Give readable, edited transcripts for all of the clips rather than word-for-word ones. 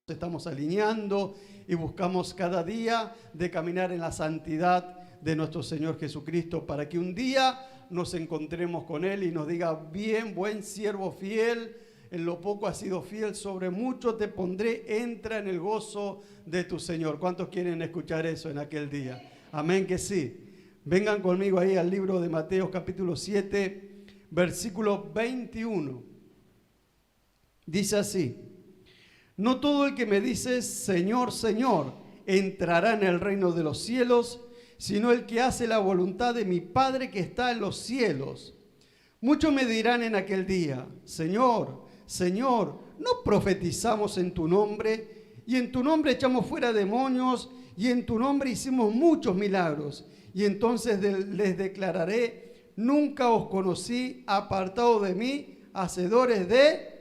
estamos alineando y buscamos cada día de caminar en la santidad de nuestro Señor Jesucristo para que un día nos encontremos con Él y nos diga: bien, buen siervo fiel, en lo poco has sido fiel, sobre mucho te pondré, entra en el gozo de tu Señor. ¿Cuántos quieren escuchar eso en aquel día? Amén que sí. Vengan conmigo ahí al libro de Mateo capítulo 7, versículo 21. Dice así: no todo el que me dice Señor, Señor, entrará en el reino de los cielos, sino el que hace la voluntad de mi Padre que está en los cielos. Muchos me dirán en aquel día: Señor, Señor, ¿no profetizamos en tu nombre? Y en tu nombre echamos fuera demonios, y en tu nombre hicimos muchos milagros. Y entonces les declararé: nunca os conocí, apartado de mí, hacedores de...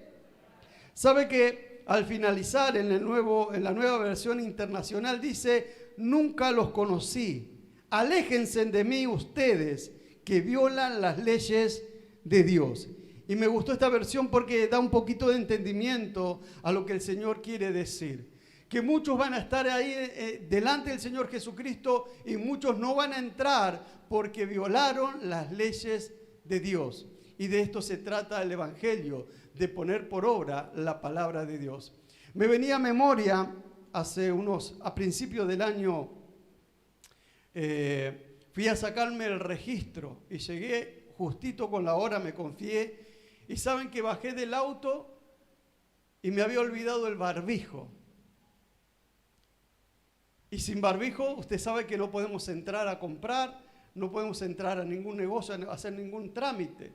¿Sabe que al finalizar en la nueva versión internacional dice: nunca los conocí, aléjense de mí ustedes que violan las leyes de Dios? Y me gustó esta versión porque da un poquito de entendimiento a lo que el Señor quiere decir. Que muchos van a estar ahí delante del Señor Jesucristo y muchos no van a entrar porque violaron las leyes de Dios. Y de esto se trata el Evangelio, de poner por obra la palabra de Dios. Me venía a memoria a principios del año, fui a sacarme el registro y llegué justito con la hora, me confié, y saben que bajé del auto y me había olvidado el barbijo. Y sin barbijo, usted sabe que no podemos entrar a comprar, no podemos entrar a ningún negocio, a hacer ningún trámite.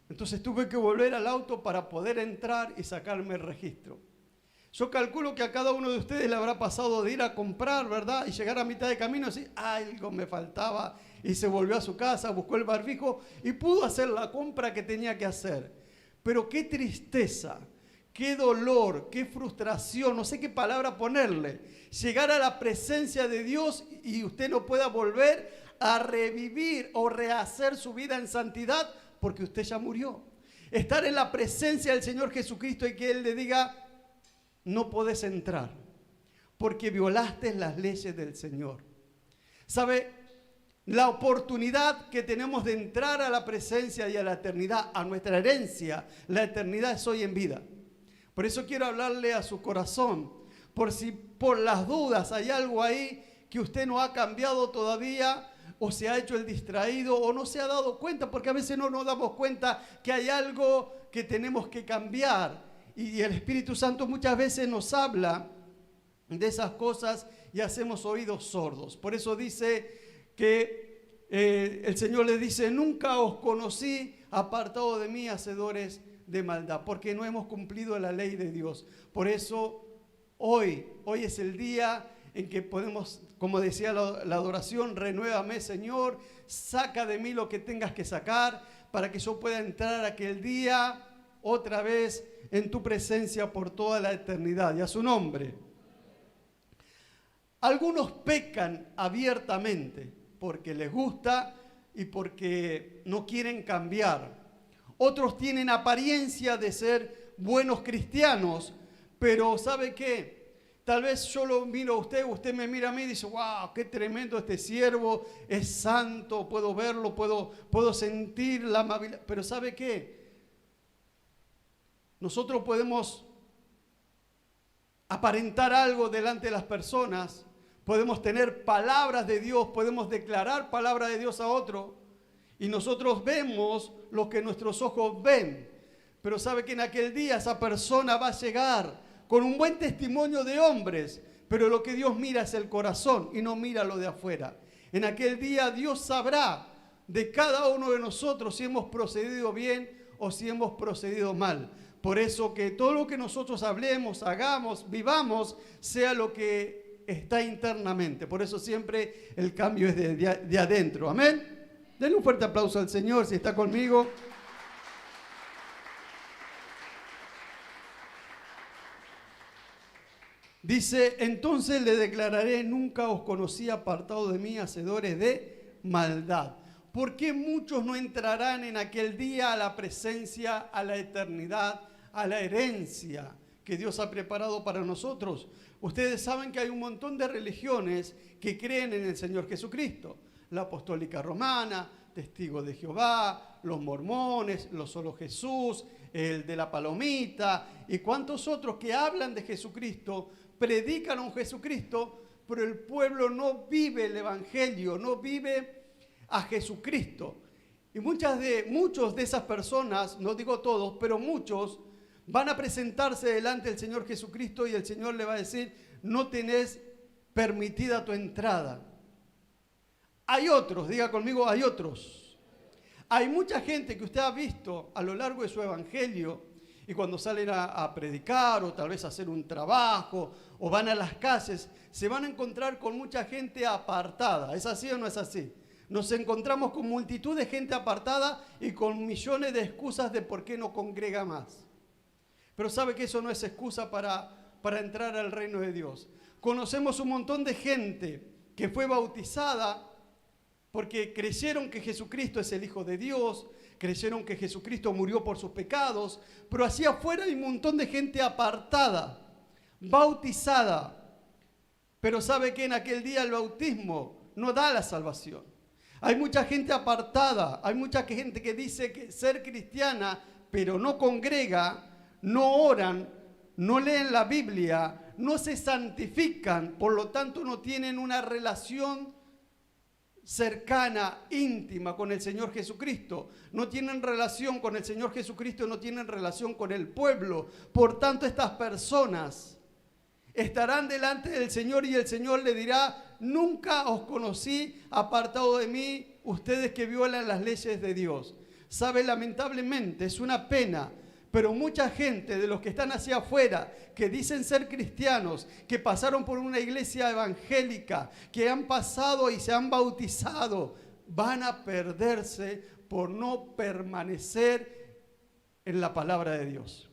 Entonces tuve que volver al auto para poder entrar y sacarme el registro. Yo calculo que a cada uno de ustedes le habrá pasado de ir a comprar, ¿verdad? Y llegar a mitad de camino y decir: algo me faltaba. Y se volvió a su casa, buscó el barbijo y pudo hacer la compra que tenía que hacer. Pero qué tristeza, qué dolor, qué frustración, no sé qué palabra ponerle. Llegar a la presencia de Dios y usted no pueda volver a revivir o rehacer su vida en santidad porque usted ya murió. Estar en la presencia del Señor Jesucristo y que Él le diga: no podés entrar porque violaste las leyes del Señor. ¿Sabe? La oportunidad que tenemos de entrar a la presencia y a la eternidad, a nuestra herencia, la eternidad es hoy en vida. Por eso quiero hablarle a su corazón, por si por las dudas hay algo ahí que usted no ha cambiado todavía, o se ha hecho el distraído, o no se ha dado cuenta, porque a veces no nos damos cuenta que hay algo que tenemos que cambiar. Y el Espíritu Santo muchas veces nos habla de esas cosas y hacemos oídos sordos. Por eso dice que el Señor le dice: nunca os conocí, apartado de mí, hacedores de maldad, porque no hemos cumplido la ley de Dios. Por eso hoy es el día en que podemos, como decía la adoración: renuévame, Señor, saca de mí lo que tengas que sacar para que yo pueda entrar aquel día otra vez en tu presencia por toda la eternidad. Y a su nombre. Algunos pecan abiertamente porque les gusta y porque no quieren cambiar. Otros tienen apariencia de ser buenos cristianos, pero ¿sabe qué? Tal vez yo lo miro a usted me mira a mí y dice: wow, qué tremendo este siervo, es santo, puedo verlo, puedo sentir la amabilidad. Pero ¿sabe qué? Nosotros podemos aparentar algo delante de las personas, podemos tener palabras de Dios, podemos declarar palabra de Dios a otro, y nosotros vemos lo que nuestros ojos ven. Pero ¿sabe que en aquel día esa persona va a llegar con un buen testimonio de hombres? Pero lo que Dios mira es el corazón y no mira lo de afuera. En aquel día Dios sabrá de cada uno de nosotros si hemos procedido bien o si hemos procedido mal. Por eso que todo lo que nosotros hablemos, hagamos, vivamos, sea lo que está internamente. Por eso siempre el cambio es de adentro. Amén. Denle un fuerte aplauso al Señor si está conmigo. Dice: entonces le declararé: nunca os conocí, apartado de mí, hacedores de maldad. ¿Por qué muchos no entrarán en aquel día a la presencia, a la eternidad, a la herencia que Dios ha preparado para nosotros. Ustedes saben que hay un montón de religiones que creen en el Señor Jesucristo. La Apostólica Romana, Testigos de Jehová, los mormones, los Solo Jesús, el de la Palomita y cuantos otros que hablan de Jesucristo, predican a un Jesucristo, pero el pueblo no vive el Evangelio, no vive a Jesucristo. Y muchos de esas personas, no digo todos, pero muchos, van a presentarse delante del Señor Jesucristo y el Señor le va a decir, no tenés permitida tu entrada. Hay otros, diga conmigo, hay otros. Hay mucha gente que usted ha visto a lo largo de su evangelio y cuando salen a predicar o tal vez a hacer un trabajo o van a las calles, se van a encontrar con mucha gente apartada. ¿Es así o no es así? Nos encontramos con multitud de gente apartada y con millones de excusas de por qué no congrega más. Pero sabe que eso no es excusa para entrar al reino de Dios. Conocemos un montón de gente que fue bautizada porque creyeron que Jesucristo es el Hijo de Dios, creyeron que Jesucristo murió por sus pecados, pero hacia afuera hay un montón de gente apartada, bautizada, pero sabe que en aquel día el bautismo no da la salvación. Hay mucha gente apartada, hay mucha gente que dice que ser cristiana, pero no congrega, no oran, no leen la Biblia, no se santifican, por lo tanto no tienen una relación cercana, íntima con el Señor Jesucristo. No tienen relación con el Señor Jesucristo, no tienen relación con el pueblo. Por tanto, estas personas estarán delante del Señor y el Señor le dirá, nunca os conocí, apartado de mí, ustedes que violan las leyes de Dios. Sabe, lamentablemente, es una pena, pero mucha gente de los que están hacia afuera, que dicen ser cristianos, que pasaron por una iglesia evangélica, que han pasado y se han bautizado, van a perderse por no permanecer en la palabra de Dios.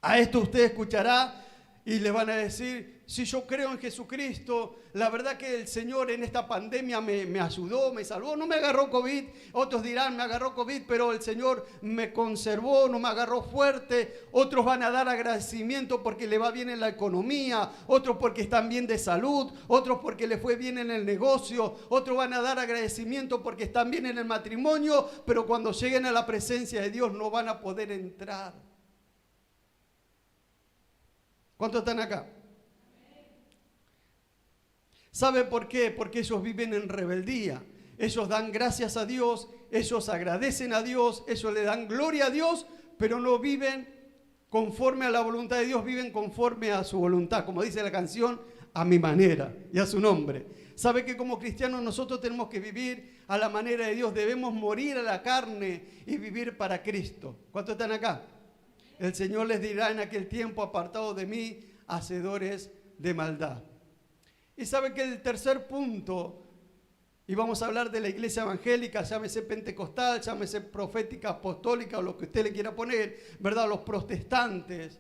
A esto usted escuchará y le van a decir, si yo creo en Jesucristo, la verdad que el Señor en esta pandemia me ayudó, me salvó, no me agarró COVID. Otros dirán, me agarró COVID, pero el Señor me conservó, no me agarró fuerte. Otros van a dar agradecimiento porque le va bien en la economía, otros porque están bien de salud, otros porque le fue bien en el negocio, otros van a dar agradecimiento porque están bien en el matrimonio, pero cuando lleguen a la presencia de Dios no van a poder entrar. ¿Cuántos están acá? ¿Sabe por qué? Porque ellos viven en rebeldía. Ellos dan gracias a Dios, ellos agradecen a Dios, ellos le dan gloria a Dios, pero no viven conforme a la voluntad de Dios, viven conforme a su voluntad, como dice la canción, a mi manera y a su nombre. ¿Sabe que como cristianos nosotros tenemos que vivir a la manera de Dios? Debemos morir a la carne y vivir para Cristo. ¿Cuántos están acá? El Señor les dirá en aquel tiempo, apartados de mí, hacedores de maldad. Y sabe que el tercer punto, y vamos a hablar de la iglesia evangélica, llámese pentecostal, llámese profética, apostólica o lo que usted le quiera poner, ¿verdad? Los protestantes.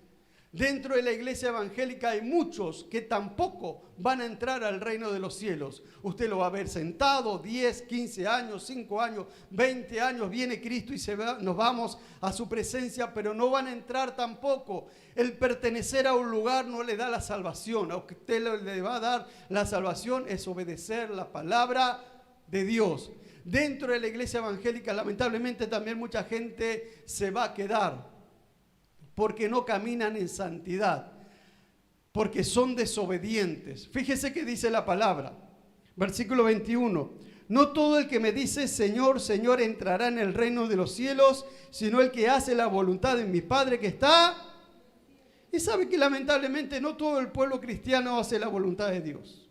Dentro de la iglesia evangélica hay muchos que tampoco van a entrar al reino de los cielos. Usted lo va a ver sentado 10, 15 años, 5 años, 20 años, viene Cristo y nos vamos a su presencia, pero no van a entrar tampoco. El pertenecer a un lugar no le da la salvación. A usted le va a dar la salvación es obedecer la palabra de Dios. Dentro de la iglesia evangélica, lamentablemente también mucha gente se va a quedar porque no caminan en santidad, porque son desobedientes. Fíjese que dice la palabra, versículo 21. No todo el que me dice Señor, Señor entrará en el reino de los cielos, sino el que hace la voluntad de mi Padre que está. Y sabe que lamentablemente no todo el pueblo cristiano hace la voluntad de Dios.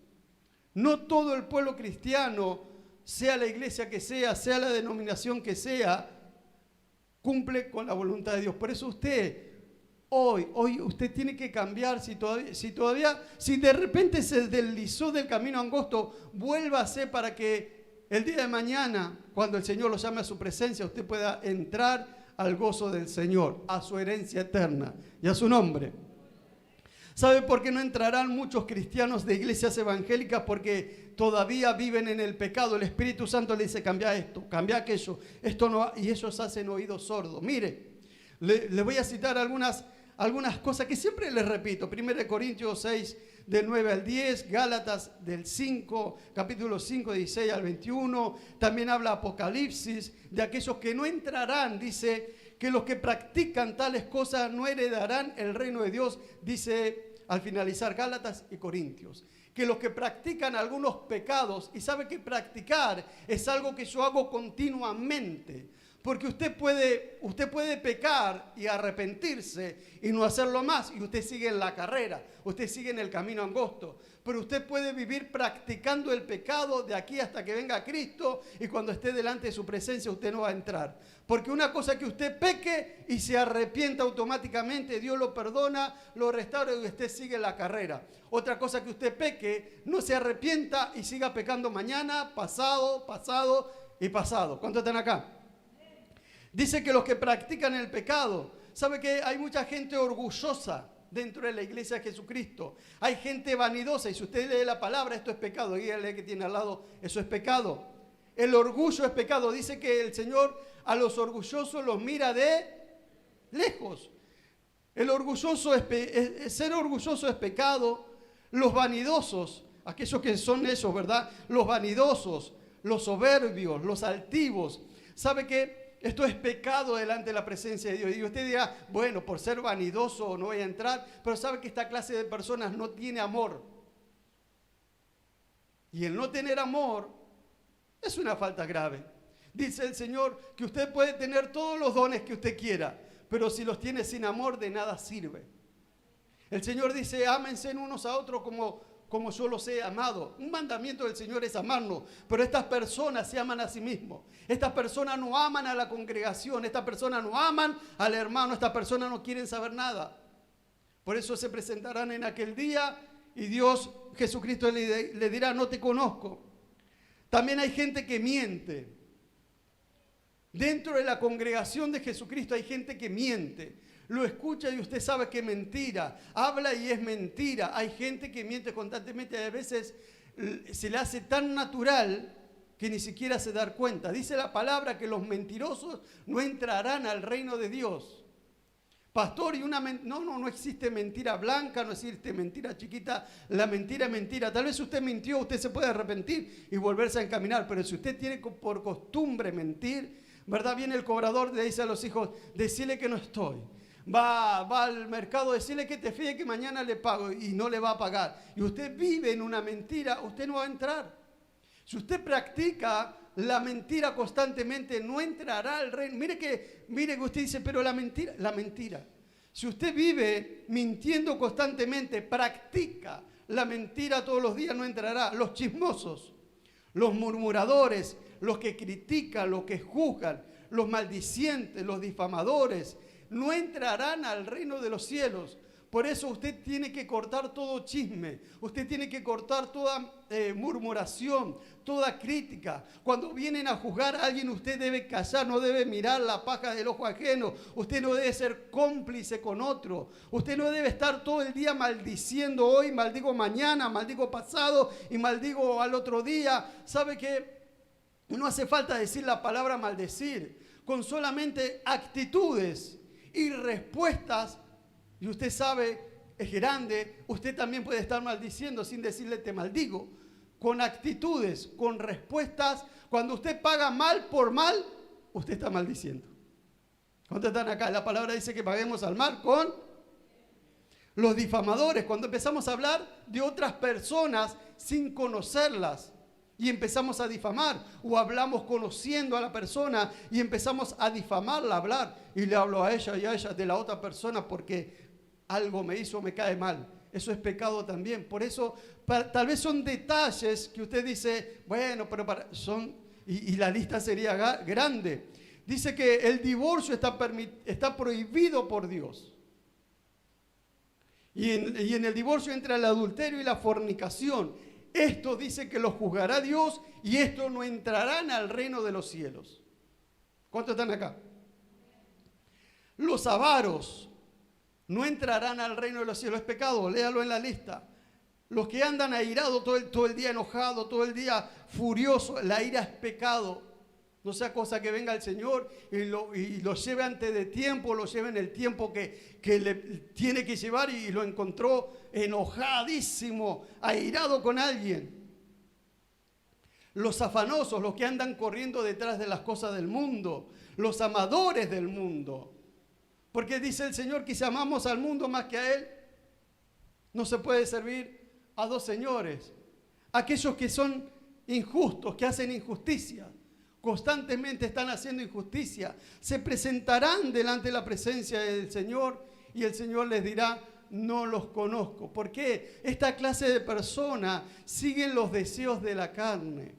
No todo el pueblo cristiano, sea la iglesia que sea la denominación que sea, cumple con la voluntad de Dios. Por eso Hoy usted tiene que cambiar, si de repente se deslizó del camino angosto, vuélvase para que el día de mañana, cuando el Señor lo llame a su presencia, usted pueda entrar al gozo del Señor, a su herencia eterna y a su nombre. ¿Sabe por qué no entrarán muchos cristianos de iglesias evangélicas? Porque todavía viven en el pecado. El Espíritu Santo le dice, cambia esto, cambia aquello, esto no, y ellos hacen oídos sordos. Mire, le voy a citar algunas algunas cosas que siempre les repito. 1 Corintios 6, del 9 al 10, Gálatas del 5, capítulo 5, 16 al 21. También habla Apocalipsis de aquellos que no entrarán, dice que los que practican tales cosas no heredarán el reino de Dios, dice al finalizar Gálatas y Corintios. Que los que practican algunos pecados, y sabe que practicar es algo que yo hago continuamente, porque usted puede pecar y arrepentirse y no hacerlo más, y usted sigue en la carrera, usted sigue en el camino angosto, pero usted puede vivir practicando el pecado de aquí hasta que venga Cristo, y cuando esté delante de su presencia usted no va a entrar. Porque una cosa es que usted peque y se arrepienta automáticamente, Dios lo perdona, lo restaura y usted sigue la carrera. Otra cosa es que usted peque, no se arrepienta y siga pecando mañana, pasado y pasado. ¿Cuántos están acá? Dice que los que practican el pecado, ¿sabe que hay mucha gente orgullosa dentro de la iglesia de Jesucristo? Hay gente vanidosa, y si usted lee la palabra, esto es pecado, dígale que tiene al lado, eso es pecado. El orgullo es pecado. Dice que el Señor a los orgullosos los mira de lejos. Ser orgulloso es pecado. Los vanidosos, aquellos que son esos, ¿verdad? Los vanidosos, los soberbios, los altivos. ¿Sabe qué? Esto es pecado delante de la presencia de Dios. Y usted dirá, bueno, por ser vanidoso no voy a entrar, pero sabe que esta clase de personas no tiene amor. Y el no tener amor es una falta grave. Dice el Señor que usted puede tener todos los dones que usted quiera, pero si los tiene sin amor, de nada sirve. El Señor dice, ámense unos a otros como yo los he amado. Un mandamiento del Señor es amarnos, pero estas personas se aman a sí mismos. Estas personas no aman a la congregación, estas personas no aman al hermano, estas personas no quieren saber nada. Por eso se presentarán en aquel día y Dios, Jesucristo, le dirá, no te conozco. También hay gente que miente. Dentro de la congregación de Jesucristo hay gente que miente. Lo escucha y usted sabe que es mentira. Habla y es mentira. Hay gente que miente constantemente y a veces se le hace tan natural que ni siquiera se da cuenta. Dice la palabra que los mentirosos no entrarán al reino de Dios. Pastor, no existe mentira blanca, no existe mentira chiquita. La mentira es mentira. Tal vez usted mintió, usted se puede arrepentir y volverse a encaminar. Pero si usted tiene por costumbre mentir, ¿verdad? Viene el cobrador, le dice a los hijos, decile que no estoy. Va al mercado, decirle que te fíe que mañana le pago, y no le va a pagar. Y usted vive en una mentira, usted no va a entrar. Si usted practica la mentira constantemente, no entrará al reino. Mire que usted dice, pero la mentira. Si usted vive mintiendo constantemente, practica la mentira todos los días, no entrará. Los chismosos, los murmuradores, los que critican, los que juzgan, los maldicientes, los difamadores, no entrarán al reino de los cielos. Por eso usted tiene que cortar todo chisme, usted tiene que cortar toda murmuración, toda crítica. Cuando vienen a juzgar a alguien, usted debe callar, no debe mirar la paja del ojo ajeno, usted no debe ser cómplice con otro, usted no debe estar todo el día maldiciendo hoy, maldigo mañana, maldigo pasado y maldigo al otro día. ¿Sabe qué? No hace falta decir la palabra maldecir, con solamente actitudes y respuestas, y usted sabe, es grande, usted también puede estar maldiciendo sin decirle te maldigo, con actitudes, con respuestas. Cuando usted paga mal por mal, usted está maldiciendo. ¿Cuántos están acá? La palabra dice que paguemos al mal con los difamadores. Cuando empezamos a hablar de otras personas sin conocerlas, y empezamos a difamar, o hablamos conociendo a la persona y empezamos a difamarla, a hablar, y le hablo a ella y a ella de la otra persona porque algo me hizo, me cae mal. Eso es pecado también. Por eso, tal vez son detalles que usted dice, bueno, pero y la lista sería grande. Dice que el divorcio está prohibido por Dios. Y en el divorcio entra el adulterio y la fornicación. Esto dice que lo juzgará Dios y esto no entrarán al reino de los cielos. ¿Cuántos están acá? Los avaros no entrarán al reino de los cielos. Es pecado, léalo en la lista. Los que andan airados todo el día, enojados, todo el día furiosos, la ira es pecado. No sea cosa que venga el Señor y lo lleve antes de tiempo, lo lleve en el tiempo que le tiene que llevar y lo encontró enojadísimo, airado con alguien. Los afanosos, los que andan corriendo detrás de las cosas del mundo, los amadores del mundo. Porque dice el Señor que si amamos al mundo más que a Él, no se puede servir a dos señores. Aquellos que son injustos, que hacen injusticia, constantemente están haciendo injusticia, se presentarán delante de la presencia del Señor y el Señor les dirá: no los conozco. ¿Por qué? Esta clase de personas siguen los deseos de la carne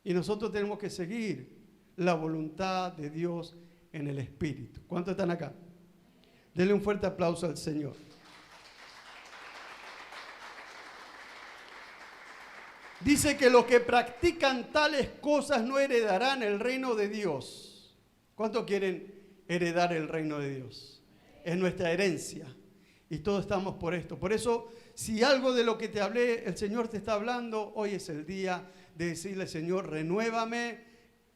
y nosotros tenemos que seguir la voluntad de Dios en el Espíritu. ¿Cuántos están acá? Denle un fuerte aplauso al Señor. Dice que los que practican tales cosas no heredarán el reino de Dios. ¿Cuántos quieren heredar el reino de Dios? Es nuestra herencia y todos estamos por esto. Por eso, si algo de lo que te hablé, el Señor te está hablando, hoy es el día de decirle: Señor, renuévame,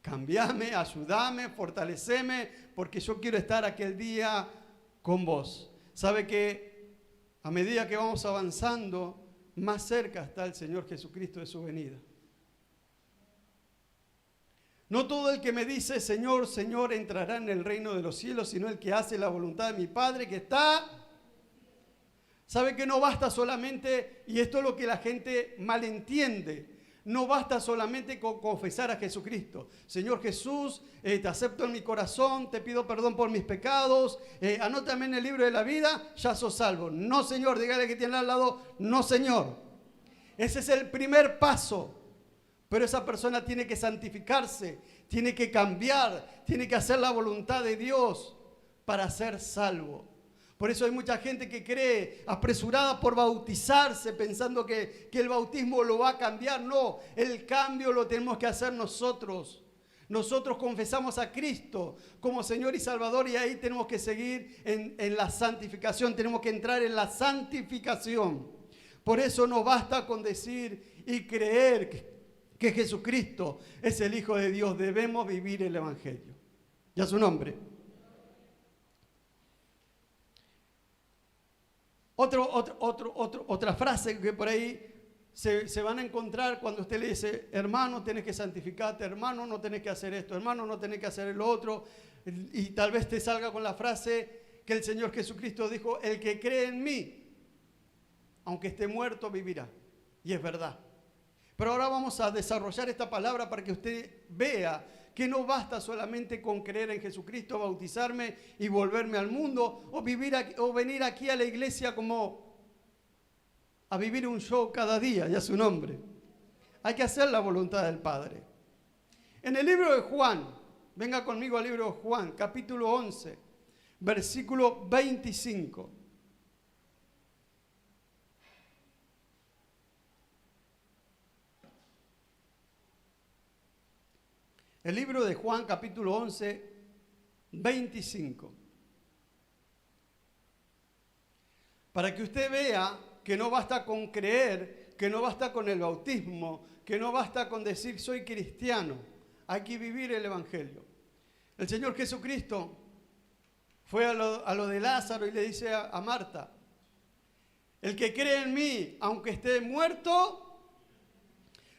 cambiame, ayúdame, fortaleceme, porque yo quiero estar aquel día con vos. Sabe que a medida que vamos avanzando, más cerca está el Señor Jesucristo de su venida. No todo el que me dice Señor, Señor entrará en el reino de los cielos, sino el que hace la voluntad de mi Padre que está. Sabe que no basta solamente, y esto es lo que la gente malentiende, no basta solamente con confesar a Jesucristo. Señor Jesús, te acepto en mi corazón, te pido perdón por mis pecados, anótame en el libro de la vida, ya sos salvo. No, Señor, dígale que tiene al lado: no, Señor. Ese es el primer paso. Pero esa persona tiene que santificarse, tiene que cambiar, tiene que hacer la voluntad de Dios para ser salvo. Por eso hay mucha gente que cree apresurada por bautizarse, pensando que el bautismo lo va a cambiar. No, el cambio lo tenemos que hacer nosotros. Nosotros confesamos a Cristo como Señor y Salvador y ahí tenemos que seguir en la santificación, tenemos que entrar en la santificación. Por eso no basta con decir y creer que Jesucristo es el Hijo de Dios, debemos vivir el Evangelio. Ya su nombre. Otra frase que por ahí se van a encontrar cuando usted le dice: hermano, tenés que santificarte, hermano, no tenés que hacer esto, hermano, no tenés que hacer lo otro. Y tal vez te salga con la frase que el Señor Jesucristo dijo: el que cree en mí, aunque esté muerto, vivirá. Y es verdad. Pero ahora vamos a desarrollar esta palabra para que usted vea que no basta solamente con creer en Jesucristo, bautizarme y volverme al mundo, o venir aquí a la iglesia como a vivir un show cada día, ya su nombre. Hay que hacer la voluntad del Padre. En el libro de Juan, venga conmigo al libro de Juan, capítulo 11, versículo 25. El libro de Juan, capítulo 11, 25. Para que usted vea que no basta con creer, que no basta con el bautismo, que no basta con decir soy cristiano. Hay que vivir el Evangelio. El Señor Jesucristo fue a lo de Lázaro y le dice a Marta: el que cree en mí, aunque esté muerto.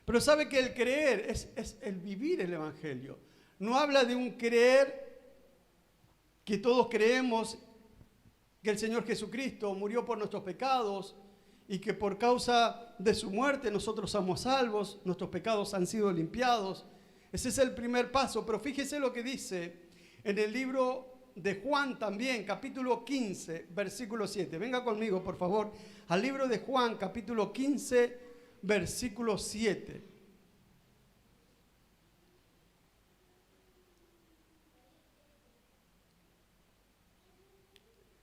Pero sabe que el creer es el vivir el Evangelio. No habla de un creer que todos creemos que el Señor Jesucristo murió por nuestros pecados y que por causa de su muerte nosotros somos salvos, nuestros pecados han sido limpiados. Ese es el primer paso, pero fíjese lo que dice en el libro de Juan también, capítulo 15, versículo 7. Venga conmigo, por favor, al libro de Juan, capítulo 15, versículo 7.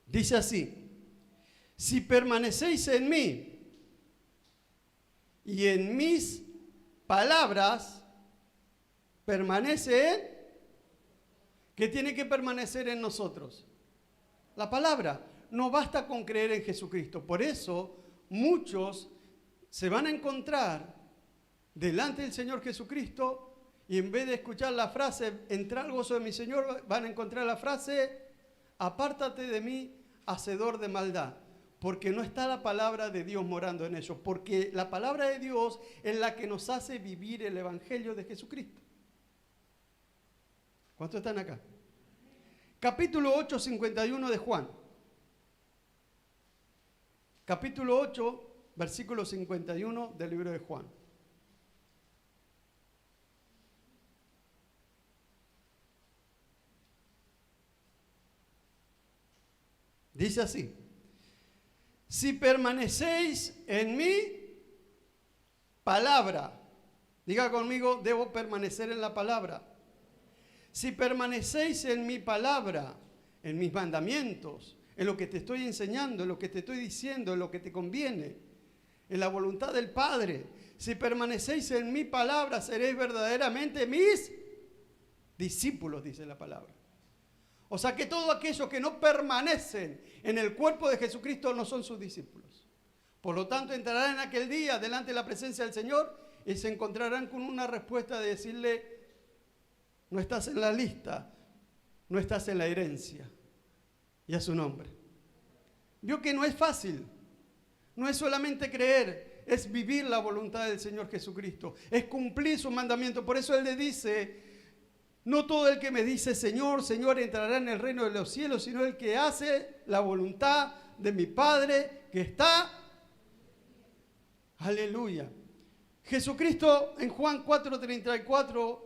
Dice así: si permanecéis en mí y en mis palabras, permanece en... ¿Qué tiene que permanecer en nosotros? La palabra. No basta con creer en Jesucristo. Por eso muchos se van a encontrar delante del Señor Jesucristo Y en vez de escuchar la frase, entrar al gozo de mi Señor, van a encontrar la frase, apártate de mí, hacedor de maldad. Porque no está la palabra de Dios morando en ellos. Porque la palabra de Dios es la que nos hace vivir el evangelio de Jesucristo. ¿Cuántos están acá? Capítulo 8, 51 de Juan. Capítulo 8, versículo 51 del libro de Juan. Dice así: si permanecéis en mi palabra, diga conmigo, debo permanecer en la palabra. Si permanecéis en mi palabra, en mis mandamientos, en lo que te estoy enseñando, en lo que te estoy diciendo, en lo que te conviene, en la voluntad del Padre, si permanecéis en mi palabra, seréis verdaderamente mis discípulos, dice la palabra. O sea que todos aquellos que no permanecen en el cuerpo de Jesucristo no son sus discípulos. Por lo tanto, entrarán en aquel día delante de la presencia del Señor y se encontrarán con una respuesta de decirle: no estás en la lista, no estás en la herencia. Y a su nombre. Vio que no es fácil, no es solamente creer, es vivir la voluntad del Señor Jesucristo, es cumplir su mandamiento. Por eso Él le dice: no todo el que me dice Señor, Señor entrará en el reino de los cielos, sino el que hace la voluntad de mi Padre que está. Aleluya. Jesucristo en Juan 4:34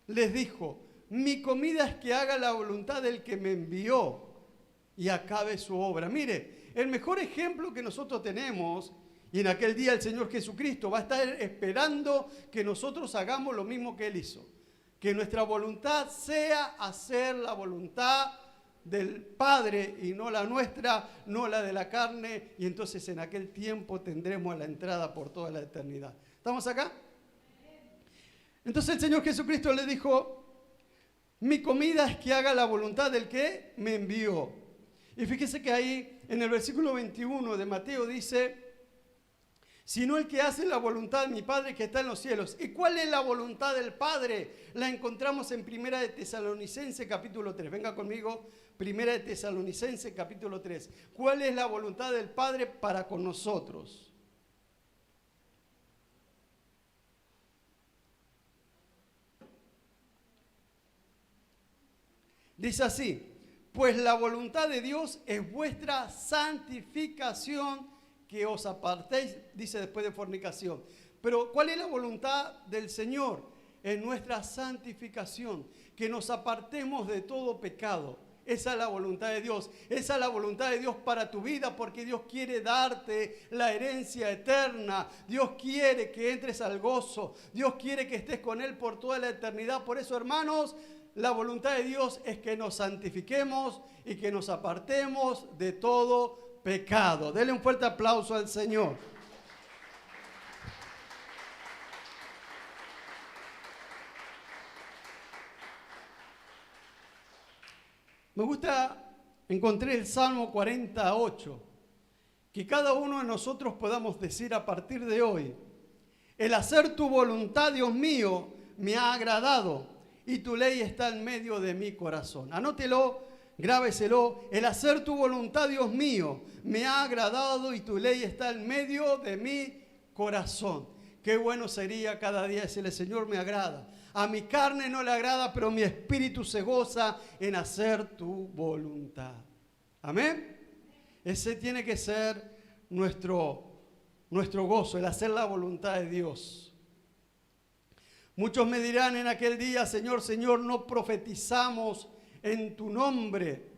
les dijo: mi comida es que haga la voluntad del que me envió y acabe su obra. Mire, el mejor ejemplo que nosotros tenemos, y en aquel día el Señor Jesucristo va a estar esperando que nosotros hagamos lo mismo que Él hizo. Que nuestra voluntad sea hacer la voluntad del Padre y no la nuestra, no la de la carne. Y entonces en aquel tiempo tendremos la entrada por toda la eternidad. ¿Estamos acá? Entonces el Señor Jesucristo le dijo: mi comida es que haga la voluntad del que me envió. Y fíjese que ahí en el versículo 21 de Mateo dice: sino el que hace la voluntad de mi Padre que está en los cielos. ¿Y cuál es la voluntad del Padre? La encontramos en Primera de Tesalonicenses capítulo 3. Venga conmigo, Primera de Tesalonicenses capítulo 3. ¿Cuál es la voluntad del Padre para con nosotros? Dice así: pues la voluntad de Dios es vuestra santificación, que os apartéis, dice después de fornicación. Pero ¿cuál es la voluntad del Señor? Es nuestra santificación, que nos apartemos de todo pecado. Esa es la voluntad de Dios. Esa es la voluntad de Dios para tu vida, porque Dios quiere darte la herencia eterna. Dios quiere que entres al gozo. Dios quiere que estés con Él por toda la eternidad. Por eso, hermanos, la voluntad de Dios es que nos santifiquemos y que nos apartemos de todo pecado. Dele un fuerte aplauso al Señor. Me gusta, encontré el Salmo 48, que cada uno de nosotros podamos decir a partir de hoy: el hacer tu voluntad, Dios mío, me ha agradado y tu ley está en medio de mi corazón. Anótelo. Grábeselo: el hacer tu voluntad, Dios mío, me ha agradado y tu ley está en medio de mi corazón. Qué bueno sería cada día decirle: Señor, me agrada. A mi carne no le agrada, pero mi espíritu se goza en hacer tu voluntad. Amén. Ese tiene que ser nuestro gozo, el hacer la voluntad de Dios. Muchos me dirán en aquel día: Señor, Señor, no profetizamos en tu nombre,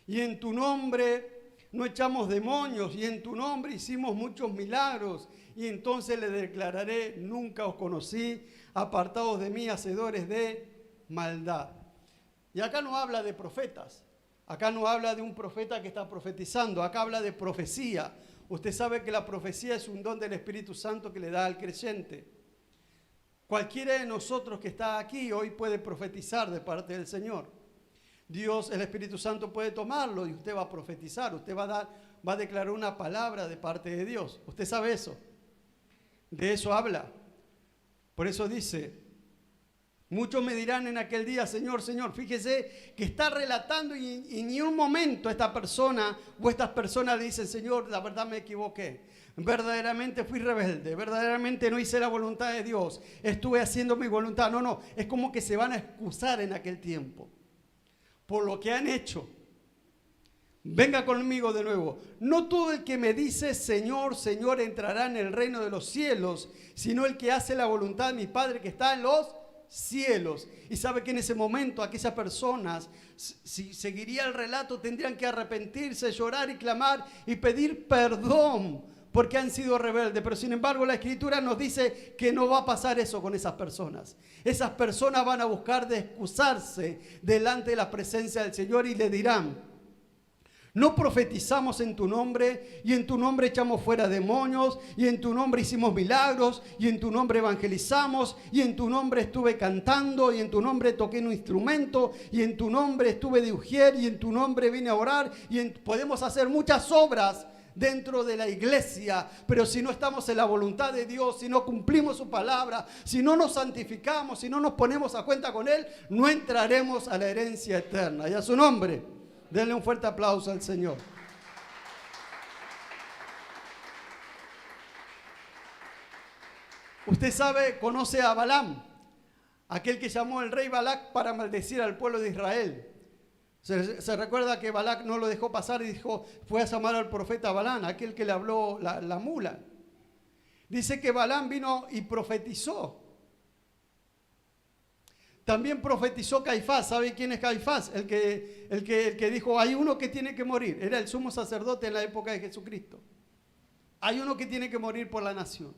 y en tu nombre no echamos demonios, y en tu nombre hicimos muchos milagros. Y entonces le declararé: nunca os conocí, apartados de mí, hacedores de maldad. Y acá no habla de profetas, acá no habla de un profeta que está profetizando, acá habla de profecía. Usted sabe que la profecía es un don del Espíritu Santo que le da al creyente. Cualquiera de nosotros que está aquí hoy puede profetizar de parte del Señor. Dios, el Espíritu Santo, puede tomarlo y usted va a profetizar, usted va a declarar una palabra de parte de Dios. Usted sabe eso, de eso habla. Por eso dice: Muchos me dirán en aquel día, Señor, Señor, fíjese que está relatando y ni un momento esta persona o estas personas dicen, Señor, la verdad me equivoqué. Verdaderamente fui rebelde, verdaderamente no hice la voluntad de Dios, estuve haciendo mi voluntad. No, es como que se van a excusar en aquel tiempo por lo que han hecho. Venga conmigo de nuevo. No todo el que me dice Señor, Señor entrará en el reino de los cielos, sino el que hace la voluntad de mi Padre que está en los cielos. Y sabe que en ese momento aquellas personas, si seguiría el relato, tendrían que arrepentirse, llorar y clamar y pedir perdón porque han sido rebeldes. Pero sin embargo la Escritura nos dice que no va a pasar eso con esas personas. Esas personas van a buscar de excusarse delante de la presencia del Señor y le dirán: no profetizamos en tu nombre, y en tu nombre echamos fuera demonios, y en tu nombre hicimos milagros, y en tu nombre evangelizamos, y en tu nombre estuve cantando, y en tu nombre toqué un instrumento, y en tu nombre estuve de ujier, y en tu nombre vine a orar. Podemos hacer muchas obras dentro de la iglesia, pero si no estamos en la voluntad de Dios, si no cumplimos su palabra, si no nos santificamos, si no nos ponemos a cuenta con Él, no entraremos a la herencia eterna. Y a su nombre, denle un fuerte aplauso al Señor. Usted sabe, conoce a Balaam, aquel que llamó el rey Balac para maldecir al pueblo de Israel. Se recuerda que Balac no lo dejó pasar y dijo, fue a llamar al profeta Balaam, aquel que le habló la mula. Dice que Balaam vino y profetizó. También profetizó Caifás. ¿Sabe quién es Caifás? El que dijo, hay uno que tiene que morir. Era el sumo sacerdote en la época de Jesucristo. Hay uno que tiene que morir por la nación.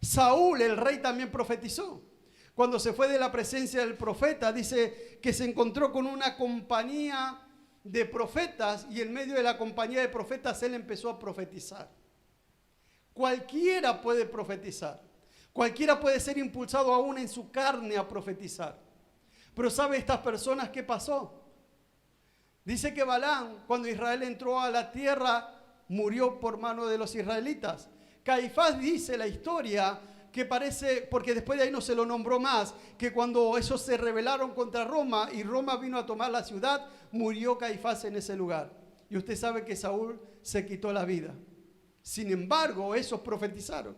Saúl, el rey, también profetizó. Cuando se fue de la presencia del profeta, dice que se encontró con una compañía de profetas y en medio de la compañía de profetas él empezó a profetizar. Cualquiera puede profetizar. Cualquiera puede ser impulsado aún en su carne a profetizar. Pero ¿sabe estas personas qué pasó? Dice que Balaam, cuando Israel entró a la tierra, murió por mano de los israelitas. Caifás dice la historia que parece, porque después de ahí no se lo nombró más, que cuando esos se rebelaron contra Roma y Roma vino a tomar la ciudad, murió Caifás en ese lugar. Y usted sabe que Saúl se quitó la vida. Sin embargo, esos profetizaron.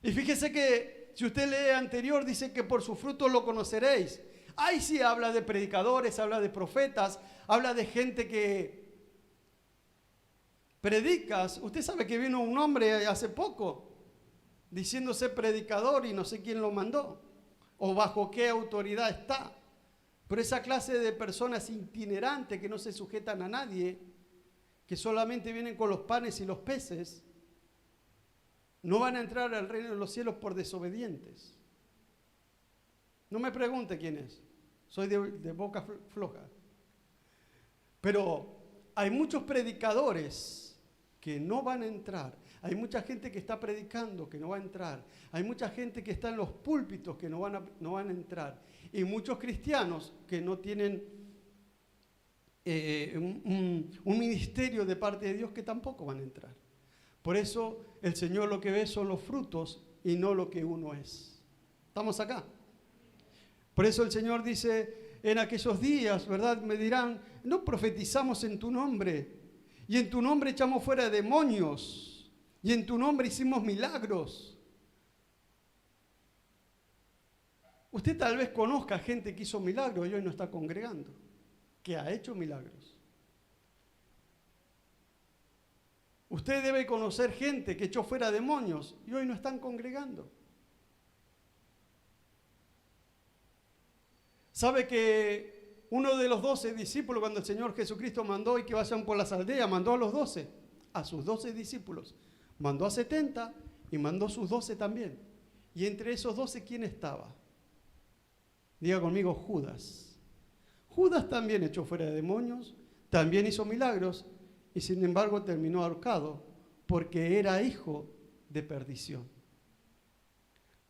Y fíjese que si usted lee anterior, dice que por sus frutos lo conoceréis. Ahí sí habla de predicadores, habla de profetas, habla de gente que predicas. Usted sabe que vino un hombre hace poco diciéndose predicador y no sé quién lo mandó o bajo qué autoridad está. Pero esa clase de personas itinerantes que no se sujetan a nadie, que solamente vienen con los panes y los peces, no van a entrar al reino de los cielos por desobedientes. No me pregunte quién es. Soy de boca floja. Pero hay muchos predicadores que no van a entrar. Hay mucha gente que está predicando que no va a entrar. Hay mucha gente que está en los púlpitos que no van a entrar. Y muchos cristianos que no tienen un ministerio de parte de Dios que tampoco van a entrar. Por eso el Señor lo que ve son los frutos y no lo que uno es. ¿Estamos acá? Por eso el Señor dice, en aquellos días, ¿verdad? Me dirán, no profetizamos en tu nombre, y en tu nombre echamos fuera demonios, y en tu nombre hicimos milagros. Usted tal vez conozca gente que hizo milagros y hoy no está congregando, que ha hecho milagros. Usted debe conocer gente que echó fuera demonios y hoy no están congregando. ¿Sabe que uno de los 12 discípulos, cuando el Señor Jesucristo mandó y que vayan por las aldeas, mandó a los 12, a sus 12 discípulos, mandó a 70 y mandó a sus 12 también? Y entre esos 12, ¿quién estaba? Diga conmigo, Judas. Judas también echó fuera demonios, también hizo milagros, y sin embargo terminó ahorcado porque era hijo de perdición.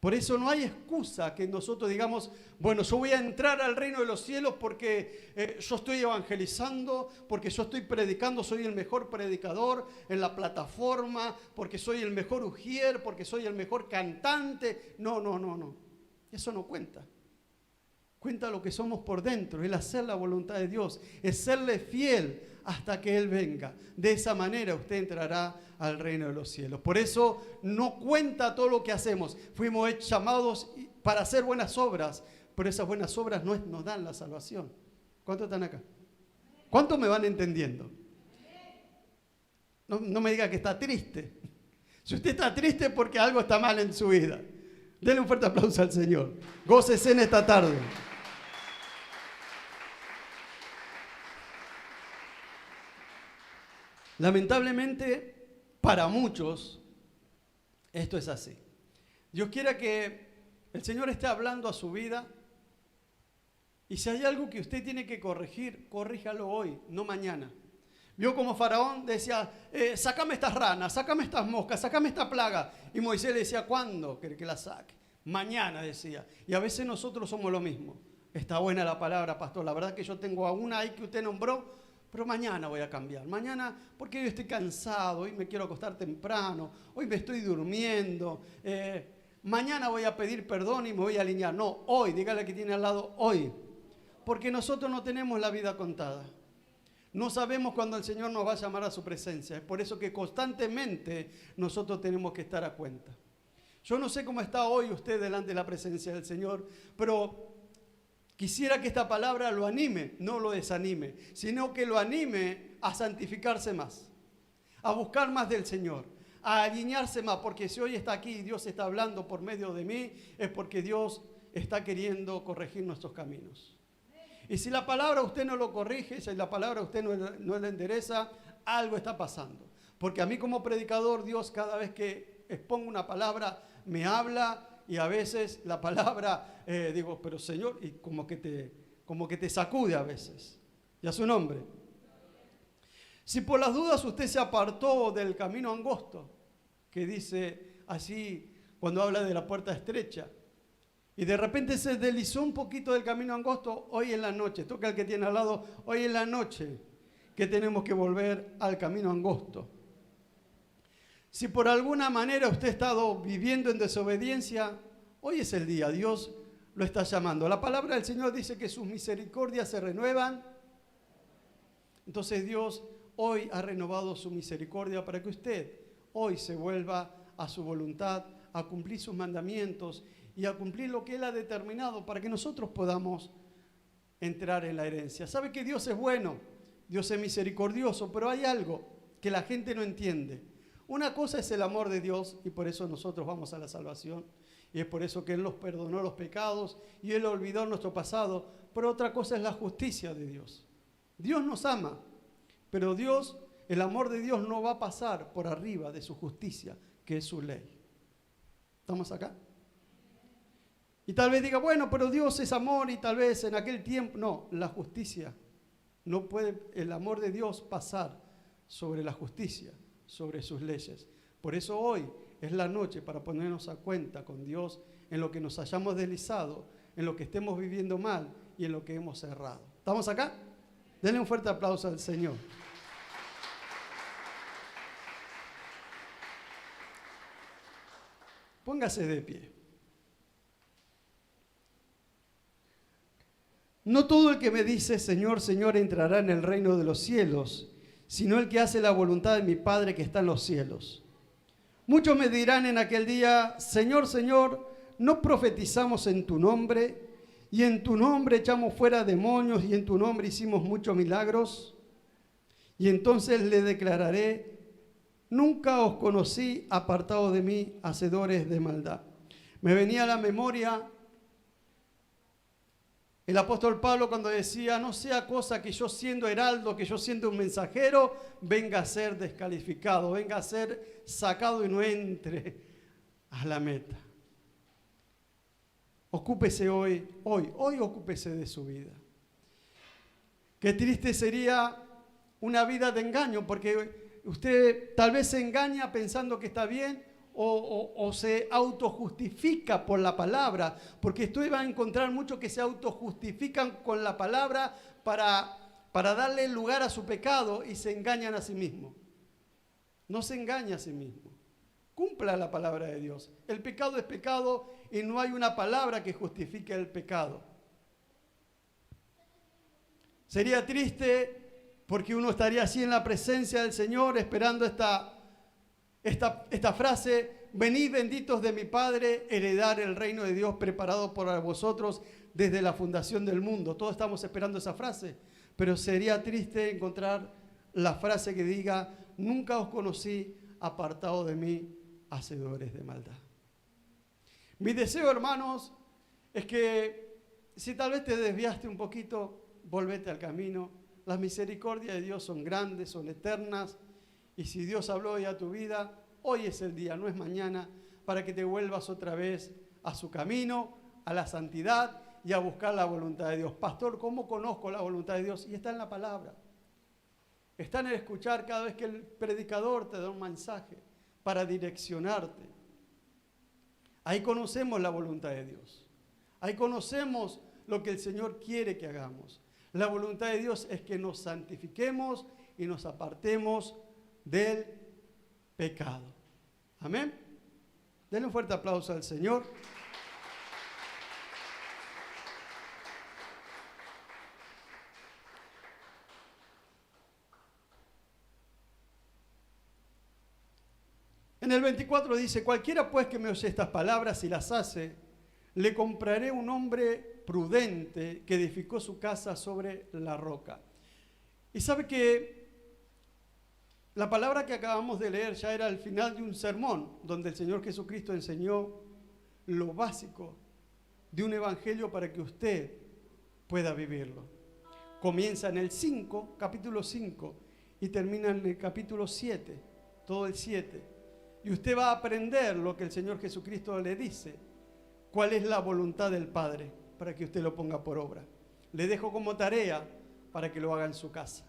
Por eso no hay excusa que nosotros digamos, bueno, yo voy a entrar al reino de los cielos porque yo estoy evangelizando, porque yo estoy predicando, soy el mejor predicador en la plataforma, porque soy el mejor ujier, porque soy el mejor cantante. No. Eso no cuenta. Cuenta lo que somos por dentro, el hacer la voluntad de Dios, es serle fiel hasta que Él venga. De esa manera usted entrará al reino de los cielos. Por eso no cuenta todo lo que hacemos. Fuimos llamados para hacer buenas obras, pero esas buenas obras no nos dan la salvación. ¿Cuántos están acá? ¿Cuántos me van entendiendo? No me diga que está triste. Si usted está triste es porque algo está mal en su vida. Denle un fuerte aplauso al Señor. Gócese en esta tarde. Lamentablemente, para muchos, esto es así. Dios quiera que el Señor esté hablando a su vida y si hay algo que usted tiene que corregir, corríjalo hoy, no mañana. Vio como Faraón decía, sácame estas ranas, sácame estas moscas, sácame esta plaga. Y Moisés le decía, ¿cuándo quiere que la saque? Mañana, decía. Y a veces nosotros somos lo mismo. Está buena la palabra, pastor. La verdad que yo tengo a una ahí que usted nombró, pero mañana voy a cambiar. Mañana, porque hoy estoy cansado, hoy me quiero acostar temprano, hoy me estoy durmiendo. Mañana voy a pedir perdón y me voy a alinear. No, hoy, dígale que tiene al lado, hoy. Porque nosotros no tenemos la vida contada. No sabemos cuándo el Señor nos va a llamar a su presencia. Es por eso que constantemente nosotros tenemos que estar a cuenta. Yo no sé cómo está hoy usted delante de la presencia del Señor, pero quisiera que esta palabra lo anime, no lo desanime, sino que lo anime a santificarse más, a buscar más del Señor, a alinearse más, porque si hoy está aquí y Dios está hablando por medio de mí, es porque Dios está queriendo corregir nuestros caminos. Y si la palabra usted no lo corrige, si la palabra usted no le endereza, algo está pasando. Porque a mí como predicador, Dios cada vez que expongo una palabra me habla y a veces la palabra, digo, pero Señor, y como que te sacude a veces. Y a su nombre. Si por las dudas usted se apartó del camino angosto, que dice así cuando habla de la puerta estrecha, y de repente se deslizó un poquito del camino angosto, hoy en la noche, toca al que tiene al lado, hoy en la noche, que tenemos que volver al camino angosto. Si por alguna manera usted ha estado viviendo en desobediencia, hoy es el día, Dios lo está llamando. La palabra del Señor dice que sus misericordias se renuevan. Entonces Dios hoy ha renovado su misericordia para que usted hoy se vuelva a su voluntad, a cumplir sus mandamientos y a cumplir lo que Él ha determinado para que nosotros podamos entrar en la herencia. ¿Sabe que Dios es bueno? Dios es misericordioso, pero hay algo que la gente no entiende. Una cosa es el amor de Dios y por eso nosotros vamos a la salvación y es por eso que Él nos perdonó los pecados y Él olvidó nuestro pasado, pero otra cosa es la justicia de Dios. Dios nos ama, pero el amor de Dios no va a pasar por arriba de su justicia, que es su ley. ¿Estamos acá? Y tal vez diga, bueno, pero Dios es amor y tal vez en aquel tiempo... No, la justicia. No puede el amor de Dios pasar sobre la justicia, sobre sus leyes. Por eso hoy es la noche para ponernos a cuenta con Dios en lo que nos hayamos deslizado, en lo que estemos viviendo mal y en lo que hemos errado. ¿Estamos acá? Denle un fuerte aplauso al Señor. Póngase de pie. No todo el que me dice, Señor, Señor, entrará en el reino de los cielos, sino el que hace la voluntad de mi Padre que está en los cielos. Muchos me dirán en aquel día, Señor, Señor, ¿no profetizamos en tu nombre? Y en tu nombre echamos fuera demonios, y en tu nombre hicimos muchos milagros. Y entonces le declararé, nunca os conocí, apartados de mí, hacedores de maldad. Me venía a la memoria el apóstol Pablo cuando decía, no sea cosa que yo siendo heraldo, que yo siendo un mensajero, venga a ser descalificado, venga a ser sacado y no entre a la meta. Ocúpese hoy ocúpese de su vida. Qué triste sería una vida de engaño, porque usted tal vez se engaña pensando que está bien, o se autojustifica por la palabra, porque usted va a encontrar muchos que se autojustifican con la palabra para darle lugar a su pecado y se engañan a sí mismos. No se engaña a sí mismo. Cumpla la palabra de Dios. El pecado es pecado y no hay una palabra que justifique el pecado. Sería triste porque uno estaría así en la presencia del Señor esperando esta frase: venid benditos de mi Padre, heredar el reino de Dios preparado por vosotros desde la fundación del mundo. Todos estamos esperando esa frase, pero sería triste encontrar la frase que diga: nunca os conocí, apartado de mí, hacedores de maldad. Mi deseo, hermanos, es que si tal vez te desviaste un poquito, volvete al camino. Las misericordias de Dios son grandes, son eternas, y si Dios habló hoy a tu vida, hoy es el día, no es mañana, para que te vuelvas otra vez a su camino, a la santidad y a buscar la voluntad de Dios. Pastor, ¿cómo conozco la voluntad de Dios? Y está en la palabra. Está en el escuchar cada vez que el predicador te da un mensaje para direccionarte. Ahí conocemos la voluntad de Dios. Ahí conocemos lo que el Señor quiere que hagamos. La voluntad de Dios es que nos santifiquemos y nos apartemos del pecado. Amén. Denle un fuerte aplauso al Señor. En el 24 dice: cualquiera pues que me oye estas palabras y las hace, le compraré un hombre prudente que edificó su casa sobre la roca. Y sabe que la palabra que acabamos de leer ya era al final de un sermón donde el Señor Jesucristo enseñó lo básico de un evangelio para que usted pueda vivirlo. Comienza en el 5, capítulo 5, y termina en el capítulo 7, todo el 7. Y usted va a aprender lo que el Señor Jesucristo le dice, cuál es la voluntad del Padre, para que usted lo ponga por obra. Le dejo como tarea para que lo haga en su casa.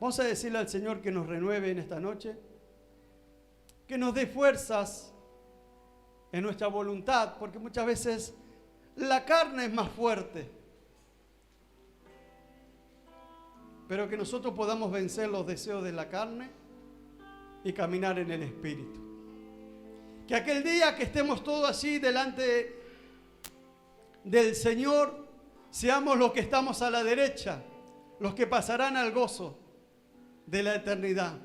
Vamos a decirle al Señor que nos renueve en esta noche, que nos dé fuerzas en nuestra voluntad, porque muchas veces la carne es más fuerte, pero que nosotros podamos vencer los deseos de la carne y caminar en el Espíritu. Que aquel día que estemos todos así delante del Señor, seamos los que estamos a la derecha, los que pasarán al gozo de la eternidad.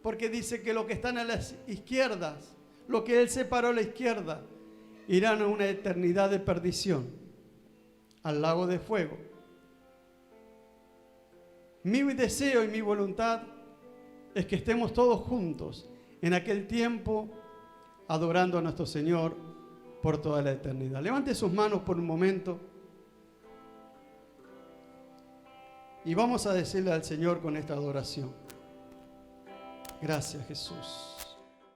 Porque dice que los que están a las izquierdas, los que Él separó a la izquierda, irán a una eternidad de perdición, al lago de fuego. Mi deseo y mi voluntad es que estemos todos juntos en aquel tiempo adorando a nuestro Señor por toda la eternidad. Levante sus manos por un momento y vamos a decirle al Señor con esta adoración: gracias, Jesús.